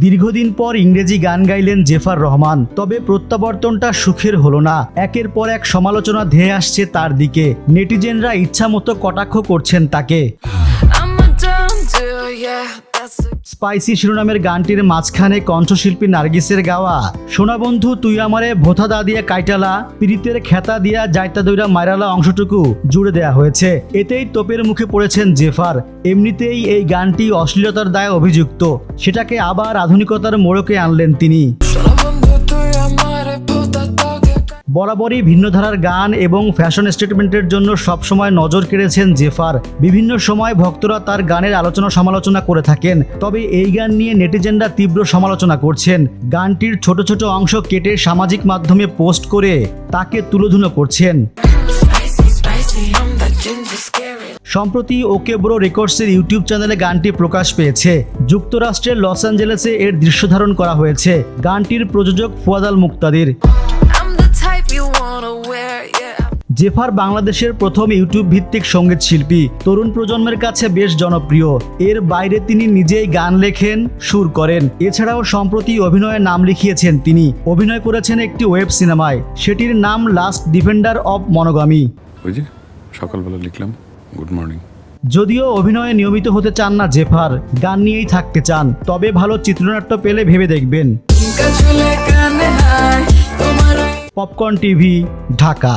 দীর্ঘদিন পর ইংরেজি গান গাইলেন জেফার রহমান, তবে প্রত্যাবর্তনটা সুখের হলো না। একের পর এক সমালোচনা ধেয়ে আসছে তার দিকে। নেটিজেনরা ইচ্ছামতো কটাক্ষ করছেন তাকে। স্পাইসি শিরোনামের গানটির মাঝখানে কণ্ঠশিল্পী নার্গিসের গাওয়া সোনা বন্ধু তুই আমারে ভোথা দা দিয়া কাইটালা পীড়িতের খেতা দিয়া যাইতা দইরা মাইরালা অংশটুকু জুড়ে দেয়া হয়েছে। এতেই তোপের মুখে পড়েছেন জেফার। এমনিতেই এই গানটি অশ্লীলতার দায়ে অভিযুক্ত, সেটাকে আবার আধুনিকতার মোড়কে আনলেন তিনি। বরাবরই ভিন্ন ধারার গান এবং ফ্যাশন স্টেটমেন্টের জন্য সবসময় নজর কেড়েছেন জেফার। বিভিন্ন সময় ভক্তরা তার গানের আলোচনা সমালোচনা করে থাকেন, তবে এই গান নিয়ে নেটিজেনরা তীব্র সমালোচনা করছেন। গানটির ছোট ছোট অংশ কেটে সামাজিক মাধ্যমে পোস্ট করে তাকে তুলোধুনো করছেন। সম্প্রতি ওকে ব্রো রেকর্ডসের ইউটিউব চ্যানেলে গানটি প্রকাশ পেয়েছে। যুক্তরাষ্ট্রের লস অ্যাঞ্জেলেসে এর দৃশ্য ধারণ করা হয়েছে। গানটির প্রযোজক ফুয়াদ আল মুক্তাদির। জেফার বাংলাদেশের প্রথম ইউটিউব ভিত্তিক সঙ্গীত শিল্পী, তরুণ প্রজন্মের কাছে বেশ জনপ্রিয়। এর বাইরে তিনি নিজেই গান লেখেন, সুর করেন। এছাড়াও সম্প্রতি অভিনয়ে নাম লিখিয়েছেন তিনি। অভিনয় করেছেন একটি ওয়েব সিনেমায়, সেটির নাম লাস্ট ডিফেন্ডার অব মনোগামি। সকালবেলা লিখলাম গুড মর্নিং। যদিও অভিনয়ে নিয়মিত হতে চান না জেফার, গান নিয়েই থাকতে চান, তবে ভালো চিত্রনাট্য পেলে ভেবে দেখবেন। Popcorn TV, Dhaka.